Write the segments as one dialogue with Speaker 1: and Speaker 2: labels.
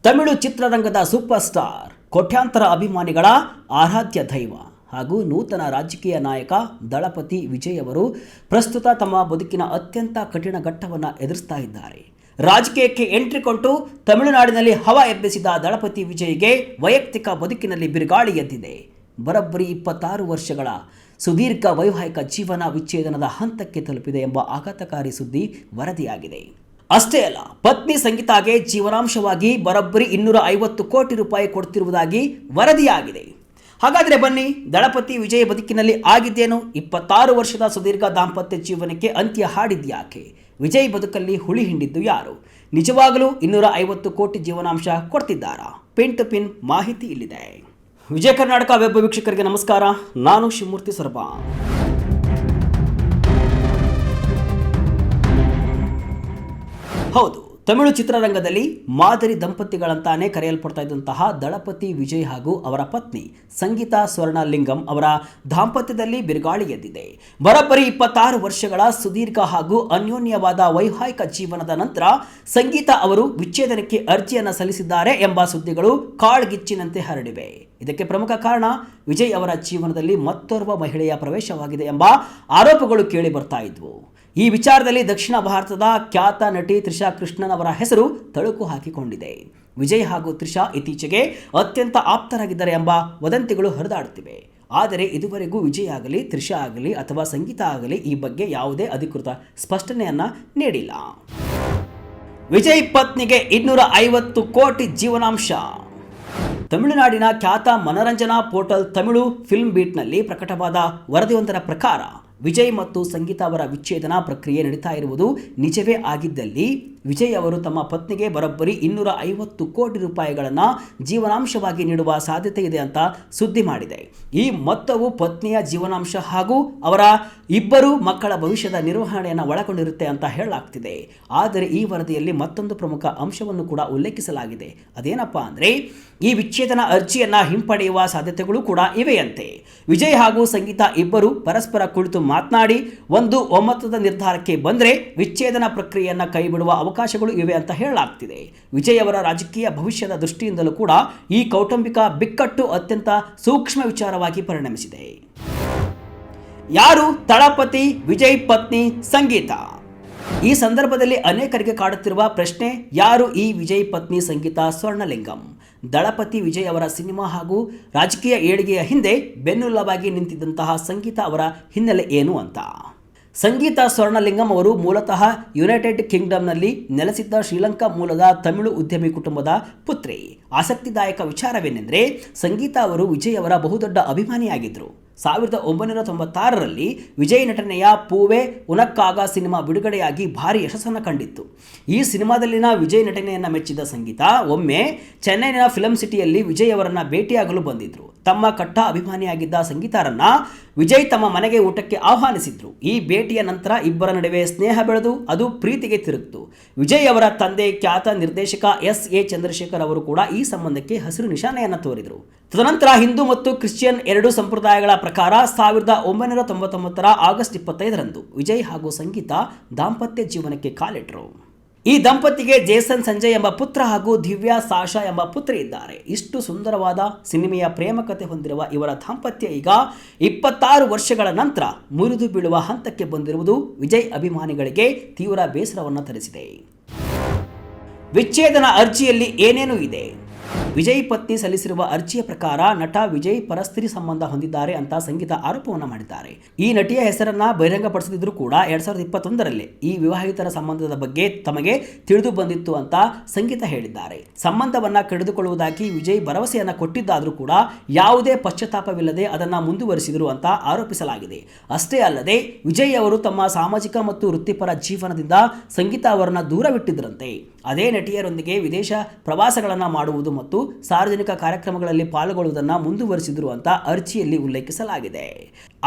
Speaker 1: ತಮಿಳು ಚಿತ್ರರಂಗದ super star, ಕೋಟ್ಯಾಂತರ ಅಭಿಮಾನಿಗಳ ಆರಾಧ್ಯ ದೈವ ಹಾಗೂ ನೂತನ ರಾಜಕೀಯ ನಾಯಕ ದಳಪತಿ ವಿಜಯ್ ಅವರು ಪ್ರಸ್ತುತ ತಮ್ಮ ಬದುಕಿನ ಅತ್ಯಂತ ಕಠಿಣ ಘಟ್ಟವನ್ನು ಎದುರಿಸ್ತಾ ಇದ್ದಾರೆ. ರಾಜಕೀಯಕ್ಕೆ ಎಂಟ್ರಿ ಕೊಟ್ಟು ತಮಿಳುನಾಡಿನಲ್ಲಿ ಹವಾ ಎಬ್ಬಿಸಿದ ದಳಪತಿ ವಿಜಯ್ಗೆ ವೈಯಕ್ತಿಕ ಬದುಕಿನಲ್ಲಿ ಬಿರುಗಾಳಿ ಎದ್ದಿದೆ. ಬರೋಬ್ಬರಿ 26 ವರ್ಷಗಳ ಸುದೀರ್ಘ ವೈವಾಹಿಕ ಜೀವನ ವಿಚ್ಛೇದನದ ಹಂತಕ್ಕೆ ತಲುಪಿದೆ ಎಂಬ ಆಘಾತಕಾರಿ ಸುದ್ದಿ ವರದಿಯಾಗಿದೆ. ಅಷ್ಟೇ ಅಲ್ಲ, ಪತ್ನಿ ಸಂಗೀತಾಗೆ ಜೀವನಾಂಶವಾಗಿ ಬರೋಬ್ಬರಿ 250 ಕೋಟಿ ರೂಪಾಯಿ ಕೊಡ್ತಿರುವುದಾಗಿ ವರದಿಯಾಗಿದೆ. ಹಾಗಾದರೆ ಬನ್ನಿ, ದಳಪತಿ ವಿಜಯ್ ಬದುಕಿನಲ್ಲಿ ಆಗಿದ್ದೇನು? 26 ವರ್ಷದ ಸುದೀರ್ಘ ದಾಂಪತ್ಯ ಜೀವನಕ್ಕೆ ಅಂತ್ಯ ಹಾಡಿದ್ಯಾಕೆ? ವಿಜಯ್ ಬದುಕಲ್ಲಿ ಹುಳಿ ಹಿಂಡಿದ್ದು ಯಾರು? ನಿಜವಾಗಲೂ 250 ಕೋಟಿ ಜೀವನಾಂಶ ಕೊಡ್ತಿದ್ದಾರಾ? ಪಿನ್ ಟು ಪಿನ್ ಮಾಹಿತಿ ಇಲ್ಲಿದೆ. ವಿಜಯ ಕರ್ನಾಟಕ ವೆಬ್ ವೀಕ್ಷಕರಿಗೆ ನಮಸ್ಕಾರ. ನಾನು ಶಿವಮೂರ್ತಿ ಸರ್ಬಾ. ಹೌದು, ತಮಿಳು ಚಿತ್ರರಂಗದಲ್ಲಿ ಮಾದರಿ ದಂಪತಿಗಳಂತಾನೆ ಕರೆಯಲ್ಪಡ್ತಾ ಇದ್ದಂತಹ ದಳಪತಿ ವಿಜಯ್ ಹಾಗೂ ಅವರ ಪತ್ನಿ ಸಂಗೀತಾ ಸ್ವರ್ಣಲಿಂಗಂ ಅವರ ದಾಂಪತ್ಯದಲ್ಲಿ ಬಿರುಗಾಳಿ ಎದ್ದಿದೆ. ಬರೋಬ್ಬರಿ 26 ವರ್ಷಗಳ ಸುದೀರ್ಘ ಹಾಗೂ ಅನ್ಯೋನ್ಯವಾದ ವೈವಾಹಿಕ ಜೀವನದ ನಂತರ ಸಂಗೀತಾ ಅವರು ವಿಚ್ಛೇದನಕ್ಕೆ ಅರ್ಜಿಯನ್ನು ಸಲ್ಲಿಸಿದ್ದಾರೆ ಎಂಬ ಸುದ್ದಿಗಳು ಕಾಳ್ಗಿಚ್ಚಿನಂತೆ ಹರಡಿವೆ. ಇದಕ್ಕೆ ಪ್ರಮುಖ ಕಾರಣ ವಿಜಯ್ ಅವರ ಜೀವನದಲ್ಲಿ ಮತ್ತೋರ್ವ ಮಹಿಳೆಯ ಪ್ರವೇಶವಾಗಿದೆ ಎಂಬ ಆರೋಪಗಳು ಕೇಳಿ ಬರ್ತಾ ಇದ್ವು. ಈ ವಿಚಾರದಲ್ಲಿ ದಕ್ಷಿಣ ಭಾರತದ ಖ್ಯಾತ ನಟಿ ತ್ರಿಷಾ ಕೃಷ್ಣನ್ ಅವರ ಹೆಸರು ತಳುಕು ಹಾಕಿಕೊಂಡಿದೆ. ವಿಜಯ್ ಹಾಗೂ ತ್ರಿಷಾ ಇತ್ತೀಚೆಗೆ ಅತ್ಯಂತ ಆಪ್ತರಾಗಿದ್ದಾರೆ ಎಂಬ ವದಂತಿಗಳು ಹರಿದಾಡುತ್ತಿವೆ. ಆದರೆ ಇದುವರೆಗೂ ವಿಜಯ್ ಆಗಲಿ, ತ್ರಿಷಾ ಆಗಲಿ ಅಥವಾ ಸಂಗೀತಾ ಆಗಲಿ ಈ ಬಗ್ಗೆ ಯಾವುದೇ ಅಧಿಕೃತ ಸ್ಪಷ್ಟನೆಯನ್ನ ನೀಡಿಲ್ಲ. ವಿಜಯ್ ಪತ್ನಿಗೆ 250 ಕೋಟಿ ಜೀವನಾಂಶ. ತಮಿಳುನಾಡಿನ ಖ್ಯಾತ ಮನರಂಜನಾ ಪೋರ್ಟಲ್ ತಮಿಳು ಫಿಲ್ಮ್ ಬೀಟ್ನಲ್ಲಿ ಪ್ರಕಟವಾದ ವರದಿಯೊಂದರ ಪ್ರಕಾರ ವಿಜಯ್ ಮತ್ತು ಸಂಗೀತಾ ಅವರ ವಿಚ್ಛೇದನ ಪ್ರಕ್ರಿಯೆ ನಡೀತಾ ಇರುವುದು ನಿಜವೇ ಆಗಿದ್ದಲ್ಲಿ ವಿಜಯ್ ಅವರು ತಮ್ಮ ಪತ್ನಿಗೆ ಬರೋಬ್ಬರಿ 250 ಕೋಟಿ ರೂಪಾಯಿಗಳನ್ನು ಜೀವನಾಂಶವಾಗಿ ನೀಡುವ ಸಾಧ್ಯತೆ ಇದೆ ಅಂತ ಸುದ್ದಿ ಮಾಡಿದೆ. ಈ ಮೊತ್ತವು ಪತ್ನಿಯ ಜೀವನಾಂಶ ಹಾಗೂ ಅವರ ಇಬ್ಬರು ಮಕ್ಕಳ ಭವಿಷ್ಯದ ನಿರ್ವಹಣೆಯನ್ನು ಒಳಗೊಂಡಿರುತ್ತೆ ಅಂತ ಹೇಳಲಾಗ್ತಿದೆ. ಆದರೆ ಈ ವರದಿಯಲ್ಲಿ ಮತ್ತೊಂದು ಪ್ರಮುಖ ಅಂಶವನ್ನು ಕೂಡ ಉಲ್ಲೇಖಿಸಲಾಗಿದೆ. ಅದೇನಪ್ಪ ಅಂದರೆ, ಈ ವಿಚ್ಛೇದನ ಅರ್ಜಿಯನ್ನು ಹಿಂಪಡೆಯುವ ಸಾಧ್ಯತೆಗಳು ಕೂಡ ಇವೆಯಂತೆ. ವಿಜಯ್ ಹಾಗೂ ಸಂಗೀತಾ ಇಬ್ಬರು ಪರಸ್ಪರ ಕುಳಿತು ಮಾತನಾಡಿ ಒಂದು ಒಮ್ಮತದ ನಿರ್ಧಾರಕ್ಕೆ ಬಂದರೆ ವಿಚ್ಛೇದನ ಪ್ರಕ್ರಿಯೆಯನ್ನು ಕೈಬಿಡುವ ಅವಕಾಶಗಳು ಇವೆ ಅಂತ ಹೇಳಲಾಗ್ತಿದೆ. ವಿಜಯ್ ಅವರ ರಾಜಕೀಯ ಭವಿಷ್ಯದ ದೃಷ್ಟಿಯಿಂದಲೂ ಕೂಡ ಈ ಕೌಟುಂಬಿಕ ಬಿಕ್ಕಟ್ಟು ಅತ್ಯಂತ ಸೂಕ್ಷ್ಮ ವಿಚಾರವಾಗಿ ಪರಿಣಮಿಸಿದೆ. ಯಾರು ದಳಪತಿ ವಿಜಯ್ ಪತ್ನಿ ಸಂಗೀತಾ? ಈ ಸಂದರ್ಭದಲ್ಲಿ ಅನೇಕರಿಗೆ ಕಾಡುತ್ತಿರುವ ಪ್ರಶ್ನೆ, ಯಾರು ಈ ವಿಜಯ್ ಪತ್ನಿ ಸಂಗೀತಾ ಸ್ವರ್ಣಲಿಂಗಂ? ದಳಪತಿ ವಿಜಯ್ ಅವರ ಸಿನಿಮಾ ಹಾಗೂ ರಾಜಕೀಯ ಏಳಿಗೆಯ ಹಿಂದೆ ಬೆನ್ನೆಲುಬಾಗಿ ನಿಂತಿದ್ದಂತಹ ಸಂಗೀತಾ ಅವರ ಹಿನ್ನೆಲೆ ಏನು ಅಂತ. ಸಂಗೀತಾ ಸ್ವರ್ಣಲಿಂಗಂ ಅವರು ಮೂಲತಃ ಯುನೈಟೆಡ್ ಕಿಂಗ್ಡಮ್ನಲ್ಲಿ ನೆಲೆಸಿದ್ದ ಶ್ರೀಲಂಕಾ ಮೂಲದ ತಮಿಳು ಉದ್ಯಮಿ ಕುಟುಂಬದ ಪುತ್ರಿ. ಆಸಕ್ತಿದಾಯಕ ವಿಚಾರವೇನೆಂದರೆ, ಸಂಗೀತಾ ಅವರು ವಿಜಯ್ ಅವರ ಬಹುದೊಡ್ಡ ಅಭಿಮಾನಿಯಾಗಿದ್ದರು. 1996ರಲ್ಲಿ ವಿಜಯ್ ನಟನೆಯ ಪೂವೆ ಉನಕ್ಕಾಗ ಸಿನಿಮಾ ಬಿಡುಗಡೆಯಾಗಿ ಭಾರಿ ಯಶಸ್ಸನ್ನು ಕಂಡಿತ್ತು. ಈ ಸಿನಿಮಾದಲ್ಲಿನ ವಿಜಯ್ ನಟನೆಯನ್ನು ಮೆಚ್ಚಿದ ಸಂಗೀತಾ ಒಮ್ಮೆ ಚೆನ್ನೈನ ಫಿಲಂ ಸಿಟಿಯಲ್ಲಿ ವಿಜಯ್ ಅವರನ್ನು ಭೇಟಿಯಾಗಲು ಬಂದಿದ್ದರು. ತಮ್ಮ ಕಟ್ಟ ಅಭಿಮಾನಿಯಾಗಿದ್ದ ಸಂಗೀತಾರನ್ನ ವಿಜಯ್ ತಮ್ಮ ಮನೆಗೆ ಊಟಕ್ಕೆ ಆಹ್ವಾನಿಸಿದ್ರು. ಈ ಭೇಟಿಯ ನಂತರ ಇಬ್ಬರ ನಡುವೆ ಸ್ನೇಹ ಬೆಳೆದು ಅದು ಪ್ರೀತಿಗೆ ತಿರುಗಿತು. ವಿಜಯ್ ಅವರ ತಂದೆ ಖ್ಯಾತ ನಿರ್ದೇಶಕ ಎಸ್.ಎ. ಚಂದ್ರಶೇಖರ್ ಅವರು ಕೂಡ ಈ ಸಂಬಂಧಕ್ಕೆ ಹಸಿರು ನಿಶಾನೆಯನ್ನು ತೋರಿದರು. ತದನಂತರ ಹಿಂದೂ ಮತ್ತು ಕ್ರಿಶ್ಚಿಯನ್ ಎರಡೂ ಸಂಪ್ರದಾಯಗಳ ಪ್ರಕಾರ 1999ರ ಆಗಸ್ಟ್ 25ರಂದು ವಿಜಯ್ ಹಾಗೂ ಸಂಗೀತಾ ದಾಂಪತ್ಯ ಜೀವನಕ್ಕೆ ಕಾಲಿಟ್ಟರು. ಈ ದಂಪತಿಗೆ ಜೇಸನ್ ಸಂಜಯ್ ಎಂಬ ಪುತ್ರ ಹಾಗೂ ದಿವ್ಯಾ ಸಾಶಾ ಎಂಬ ಪುತ್ರಿ ಇದ್ದಾರೆ. ಇಷ್ಟು ಸುಂದರವಾದ ಸಿನಿಮೆಯ ಪ್ರೇಮ ಕಥೆ ಹೊಂದಿರುವ ಇವರ ದಾಂಪತ್ಯ ಈಗ 26 ವರ್ಷಗಳ ನಂತರ ಮುರಿದು ಬೀಳುವ ಹಂತಕ್ಕೆ ಬಂದಿರುವುದು ವಿಜಯ್ ಅಭಿಮಾನಿಗಳಿಗೆ ತೀವ್ರ ಬೇಸರವನ್ನು ತರಿಸಿದೆ. ವಿಚ್ಛೇದನ ಅರ್ಜಿಯಲ್ಲಿ ಏನೇನು ಇದೆ? ವಿಜಯ್ ಪತ್ನಿ ಸಲ್ಲಿಸಿರುವ ಅರ್ಜಿಯ ಪ್ರಕಾರ ನಟ ವಿಜಯ್ ಪರಸ್ತ್ರೀ ಸಂಬಂಧ ಹೊಂದಿದ್ದಾರೆ ಅಂತ ಸಂಗೀತಾ ಆರೋಪವನ್ನು ಮಾಡಿದ್ದಾರೆ. ಈ ನಟಿಯ ಹೆಸರನ್ನ ಬಹಿರಂಗಪಡಿಸದಿದ್ರೂ ಕೂಡ 2021ರಲ್ಲಿ ಈ ವಿವಾಹಿತರ ಸಂಬಂಧದ ಬಗ್ಗೆ ತಮಗೆ ತಿಳಿದು ಬಂದಿತ್ತು ಅಂತ ಸಂಗೀತಾ ಹೇಳಿದ್ದಾರೆ. ಸಂಬಂಧವನ್ನ ಕಡಿದುಕೊಳ್ಳುವುದಾಗಿ ವಿಜಯ್ ಭರವಸೆಯನ್ನ ಕೊಟ್ಟಿದ್ದಾದರೂ ಕೂಡ ಯಾವುದೇ ಪಶ್ಚಾತ್ತಾಪವಿಲ್ಲದೆ ಅದನ್ನ ಮುಂದುವರಿಸಿದರು ಅಂತ ಆರೋಪಿಸಲಾಗಿದೆ. ಅಷ್ಟೇ ಅಲ್ಲದೆ ವಿಜಯ್ ಅವರು ತಮ್ಮ ಸಾಮಾಜಿಕ ಮತ್ತು ವೃತ್ತಿಪರ ಜೀವನದಿಂದ ಸಂಗೀತಾ ಅವರನ್ನ ದೂರವಿಟ್ಟಿದ್ದರಂತೆ. ಅದೇ ನಟಿಯರೊಂದಿಗೆ ವಿದೇಶ ಪ್ರವಾಸಗಳನ್ನು ಮಾಡುವುದು ಮತ್ತು ಸಾರ್ವಜನಿಕ ಕಾರ್ಯಕ್ರಮಗಳಲ್ಲಿ ಪಾಲ್ಗೊಳ್ಳುವುದನ್ನು ಮುಂದುವರಿಸಿದರು ಅಂತ ಅರ್ಜಿಯಲ್ಲಿ ಉಲ್ಲೇಖಿಸಲಾಗಿದೆ.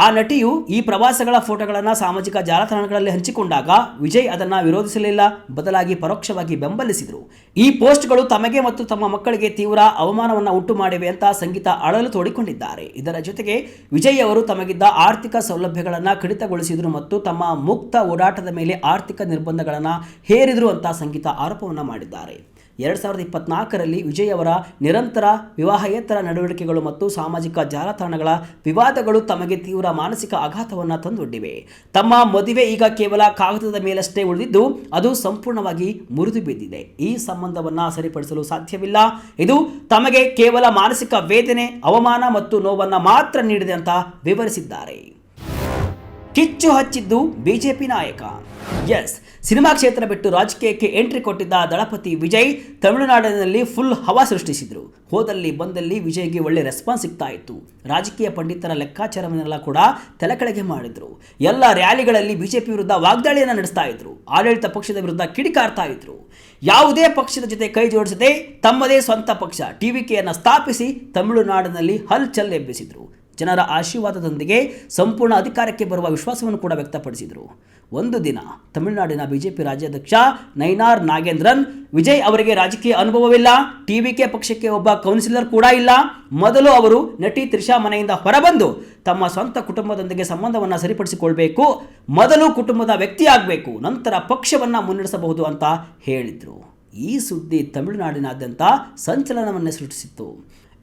Speaker 1: ಆ ನಟಿಯು ಈ ಪ್ರವಾಸಗಳ ಫೋಟೋಗಳನ್ನು ಸಾಮಾಜಿಕ ಜಾಲತಾಣಗಳಲ್ಲಿ ಹಂಚಿಕೊಂಡಾಗ ವಿಜಯ್ ಅದನ್ನು ವಿರೋಧಿಸಲಿಲ್ಲ, ಬದಲಾಗಿ ಪರೋಕ್ಷವಾಗಿ ಬೆಂಬಲಿಸಿದರು. ಈ ಪೋಸ್ಟ್ಗಳು ತಮಗೆ ಮತ್ತು ತಮ್ಮ ಮಕ್ಕಳಿಗೆ ತೀವ್ರ ಅವಮಾನವನ್ನು ಉಂಟು ಮಾಡಿವೆ ಅಂತ ಸಂಗೀತಾ ಅಳಲು ತೋಡಿಕೊಂಡಿದ್ದಾರೆ. ಇದರ ಜೊತೆಗೆ ವಿಜಯ್ ಅವರು ತಮಗಿದ್ದ ಆರ್ಥಿಕ ಸೌಲಭ್ಯಗಳನ್ನು ಕಡಿತಗೊಳಿಸಿದರು ಮತ್ತು ತಮ್ಮ ಮುಕ್ತ ಓಡಾಟದ ಮೇಲೆ ಆರ್ಥಿಕ ನಿರ್ಬಂಧಗಳನ್ನು ಹೇರಿದರು ಅಂತ ಸಂಗೀತಾ ಆರೋಪವನ್ನು ಮಾಡಿದ್ದಾರೆ. 2024ರಲ್ಲಿ ವಿಜಯ್ ಅವರ ನಿರಂತರ ವಿವಾಹೇತರ ನಡವಳಿಕೆಗಳು ಮತ್ತು ಸಾಮಾಜಿಕ ಜಾಲತಾಣಗಳ ವಿವಾದಗಳು ತಮಗೆ ತೀವ್ರ ಮಾನಸಿಕ ಆಘಾತವನ್ನು ತಂದೊಡ್ಡಿವೆ. ತಮ್ಮ ಮದುವೆ ಈಗ ಕೇವಲ ಕಾಗದದ ಮೇಲಷ್ಟೇ ಉಳಿದಿದ್ದು ಅದು ಸಂಪೂರ್ಣವಾಗಿ ಮುರಿದು ಬಿದ್ದಿದೆ. ಈ ಸಂಬಂಧವನ್ನು ಸರಿಪಡಿಸಲು ಸಾಧ್ಯವಿಲ್ಲ. ಇದು ತಮಗೆ ಕೇವಲ ಮಾನಸಿಕ ವೇದನೆ, ಅವಮಾನ ಮತ್ತು ನೋವನ್ನು ಮಾತ್ರ ನೀಡಿದೆ ಅಂತ ವಿವರಿಸಿದ್ದಾರೆ. ಕಿಚ್ಚು ಹಚ್ಚಿದ್ದು ಬಿಜೆಪಿ ನಾಯಕ. ಎಸ್, ಸಿನಿಮಾ ಕ್ಷೇತ್ರ ಬಿಟ್ಟು ರಾಜಕೀಯಕ್ಕೆ ಎಂಟ್ರಿ ಕೊಟ್ಟಿದ್ದ ದಳಪತಿ ವಿಜಯ್ ತಮಿಳುನಾಡಿನಲ್ಲಿ ಫುಲ್ ಹವಾ ಸೃಷ್ಟಿಸಿದ್ರು. ಹೋದಲ್ಲಿ ಬಂದಲ್ಲಿ ವಿಜಯ್ಗೆ ಒಳ್ಳೆ ರೆಸ್ಪಾನ್ಸ್ ಸಿಗ್ತಾ ಇತ್ತು. ರಾಜಕೀಯ ಪಂಡಿತರ ಲೆಕ್ಕಾಚಾರವನ್ನೆಲ್ಲ ಕೂಡ ತಲೆಕೆಳಗೆ ಮಾಡಿದ್ರು. ಎಲ್ಲ ರ್ಯಾಲಿಗಳಲ್ಲಿ ಬಿಜೆಪಿ ವಿರುದ್ಧ ವಾಗ್ದಾಳಿಯನ್ನು ನಡೆಸ್ತಾ ಇದ್ರು. ಆಡಳಿತ ಪಕ್ಷದ ವಿರುದ್ಧ ಕಿಡಿಕಾರ್ತಾ ಇದ್ರು. ಯಾವುದೇ ಪಕ್ಷದ ಜೊತೆ ಕೈ ಜೋಡಿಸದೆ ತಮ್ಮದೇ ಸ್ವಂತ ಪಕ್ಷ ಟಿವಿಕೆಯನ್ನು ಸ್ಥಾಪಿಸಿ ತಮಿಳುನಾಡಿನಲ್ಲಿ ಹಲ್ಚಲ್ ಎಬ್ಬಿಸಿದ್ರು. ಜನರ ಆಶೀರ್ವಾದದೊಂದಿಗೆ ಸಂಪೂರ್ಣ ಅಧಿಕಾರಕ್ಕೆ ಬರುವ ವಿಶ್ವಾಸವನ್ನು ಕೂಡ ವ್ಯಕ್ತಪಡಿಸಿದರು. ಒಂದು ದಿನ ತಮಿಳುನಾಡಿನ ಬಿಜೆಪಿ ರಾಜ್ಯಾಧ್ಯಕ್ಷ ನೈನಾರ್ ನಾಗೇಂದ್ರನ್, ವಿಜಯ್ ಅವರಿಗೆ ರಾಜಕೀಯ ಅನುಭವವಿಲ್ಲ, ಟಿವಿಕೆ ಪಕ್ಷಕ್ಕೆ ಒಬ್ಬ ಕೌನ್ಸಿಲರ್ ಕೂಡ ಇಲ್ಲ, ಮೊದಲು ಅವರು ನಟಿ ತ್ರಿಷಾ ಮನೆಯಿಂದ ಹೊರಬಂದು ತಮ್ಮ ಸ್ವಂತ ಕುಟುಂಬದೊಂದಿಗೆ ಸಂಬಂಧವನ್ನು ಸರಿಪಡಿಸಿಕೊಳ್ಬೇಕು, ಮೊದಲು ಕುಟುಂಬದ ವ್ಯಕ್ತಿಯಾಗಬೇಕು, ನಂತರ ಪಕ್ಷವನ್ನು ಮುನ್ನಡೆಸಬಹುದು ಅಂತ ಹೇಳಿದರು. ಈ ಸುದ್ದಿ ತಮಿಳುನಾಡಿನಾದ್ಯಂತ ಸಂಚಲನವನ್ನೇ ಸೃಷ್ಟಿಸಿತ್ತು.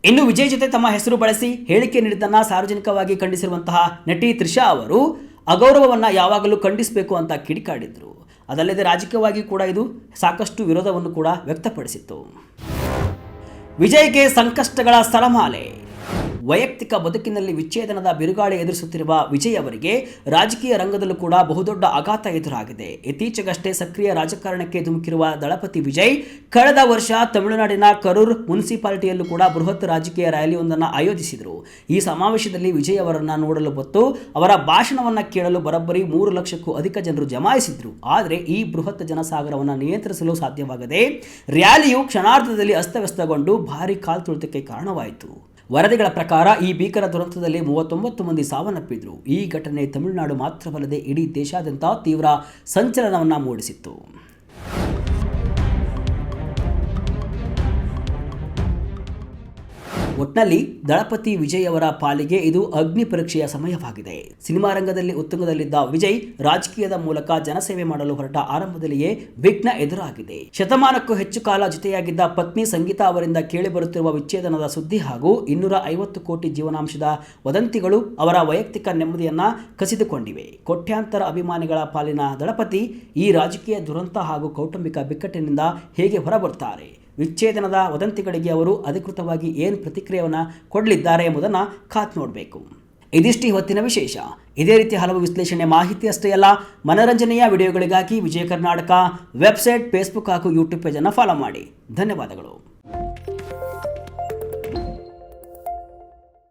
Speaker 1: ಇನ್ನು ವಿಜಯ್ ಜೊತೆ ತಮ್ಮ ಹೆಸರು ಬಳಸಿ ಹೇಳಿಕೆ ನೀಡಿದ್ದನ್ನು ಸಾರ್ವಜನಿಕವಾಗಿ ಖಂಡಿಸಿರುವಂತಹ ನಟಿ ತ್ರಿಷಾ ಅವರು ಅಗೌರವವನ್ನು ಯಾವಾಗಲೂ ಖಂಡಿಸಬೇಕು ಅಂತ ಕಿಡಿಕಾಡಿದ್ರು. ಅದಲ್ಲದೆ ರಾಜಕೀಯವಾಗಿ ಕೂಡ ಇದು ಸಾಕಷ್ಟು ವಿರೋಧವನ್ನು ಕೂಡ ವ್ಯಕ್ತಪಡಿಸಿತ್ತು. ವಿಜಯ್ಗೆ ಸಂಕಷ್ಟಗಳ ಸರಮಾಲೆ. ವೈಯಕ್ತಿಕ ಬದುಕಿನಲ್ಲಿ ವಿಚ್ಛೇದನದ ಬಿರುಗಾಳಿ ಎದುರಿಸುತ್ತಿರುವ ವಿಜಯ್ ಅವರಿಗೆ ರಾಜಕೀಯ ರಂಗದಲ್ಲೂ ಕೂಡ ಬಹುದೊಡ್ಡ ಆಘಾತ ಎದುರಾಗಿದೆ. ಇತ್ತೀಚೆಗಷ್ಟೇ ಸಕ್ರಿಯ ರಾಜಕಾರಣಕ್ಕೆ ಧುಮುಕಿರುವ ದಳಪತಿ ವಿಜಯ್ ಕಳೆದ ವರ್ಷ ತಮಿಳುನಾಡಿನ ಕರೂರ್ ಮುನ್ಸಿಪಾಲಿಟಿಯಲ್ಲೂ ಕೂಡ ಬೃಹತ್ ರಾಜಕೀಯ ರ್ಯಾಲಿಯೊಂದನ್ನು ಆಯೋಜಿಸಿದರು. ಈ ಸಮಾವೇಶದಲ್ಲಿ ವಿಜಯ್ ಅವರನ್ನು ನೋಡಲು ಮತ್ತು ಅವರ ಭಾಷಣವನ್ನು ಕೇಳಲು ಬರೋಬ್ಬರಿ 3 ಲಕ್ಷಕ್ಕೂ ಅಧಿಕ ಜನರು ಜಮಾಯಿಸಿದ್ರು. ಆದರೆ ಈ ಬೃಹತ್ ಜನಸಾಗರವನ್ನು ನಿಯಂತ್ರಿಸಲು ಸಾಧ್ಯವಾಗದೆ ರ್ಯಾಲಿಯು ಕ್ಷಣಾರ್ಧದಲ್ಲಿ ಅಸ್ತವ್ಯಸ್ತಗೊಂಡು ಭಾರೀ ಕಾಲ್ತುಳಿತಕ್ಕೆ ಕಾರಣವಾಯಿತು. ವರದಿಗಳ ಪ್ರಕಾರ ಈ ಭೀಕರ ದುರಂತದಲ್ಲಿ 39 ಮಂದಿ ಸಾವನ್ನಪ್ಪಿದ್ರು. ಈ ಘಟನೆ ತಮಿಳುನಾಡು ಮಾತ್ರವಲ್ಲದೆ ಇಡೀ ದೇಶಾದ್ಯಂತ ತೀವ್ರ ಸಂಚಲನವನ್ನು ಮೂಡಿಸಿತ್ತು. ಒಟ್ನಲ್ಲಿ ದಳಪತಿ ವಿಜಯ್ ಅವರ ಪಾಲಿಗೆ ಇದು ಅಗ್ನಿ ಪರೀಕ್ಷೆಯ ಸಮಯವಾಗಿದೆ. ಸಿನಿಮಾ ರಂಗದಲ್ಲಿ ಉತ್ತುಂಗದಲ್ಲಿದ್ದ ವಿಜಯ್ ರಾಜಕೀಯದ ಮೂಲಕ ಜನಸೇವೆ ಮಾಡಲು ಹೊರಟ ಆರಂಭದಲ್ಲಿಯೇ ವಿಘ್ನ ಎದುರಾಗಿದೆ. ಶತಮಾನಕ್ಕೂ ಹೆಚ್ಚು ಕಾಲ ಜೊತೆಯಾಗಿದ್ದ ಪತ್ನಿ ಸಂಗೀತಾ ಅವರಿಂದ ಕೇಳಿಬರುತ್ತಿರುವ ವಿಚ್ಛೇದನದ ಸುದ್ದಿ ಹಾಗೂ 250 ಕೋಟಿ ಜೀವನಾಂಶದ ವದಂತಿಗಳು ಅವರ ವೈಯಕ್ತಿಕ ನೆಮ್ಮದಿಯನ್ನ ಕಸಿದುಕೊಂಡಿವೆ. ಕೋಟ್ಯಾಂತರ ಅಭಿಮಾನಿಗಳ ಪಾಲಿನ ದಳಪತಿ ಈ ರಾಜಕೀಯ ದುರಂತ ಹಾಗೂ ಕೌಟುಂಬಿಕ ಬಿಕ್ಕಟ್ಟಿನಿಂದ ಹೇಗೆ ಹೊರಬರುತ್ತಾರೆ? ವಿಚ್ಛೇದನದ ವದಂತಿಗಳಿಗೆ ಅವರು ಅಧಿಕೃತವಾಗಿ ಏನು ಪ್ರತಿಕ್ರಿಯೆಯನ್ನು ಕೊಡಲಿದ್ದಾರೆ ಎಂಬುದನ್ನು ಕಾತ್ ನೋಡಬೇಕು. ಇದಿಷ್ಟು ಇವತ್ತಿನ ವಿಶೇಷ. ಇದೇ ರೀತಿ ಹಲವು ವಿಶ್ಲೇಷಣೆ ಮಾಹಿತಿ ಅಷ್ಟೇ ಅಲ್ಲ, ಮನರಂಜನೆಯ ವಿಡಿಯೋಗಳಿಗಾಗಿ ವಿಜಯ ಕರ್ನಾಟಕ ವೆಬ್ಸೈಟ್, ಫೇಸ್ಬುಕ್ ಹಾಗೂ ಯೂಟ್ಯೂಬ್ ಪೇಜನ್ನು ಫಾಲೋ ಮಾಡಿ. ಧನ್ಯವಾದಗಳು.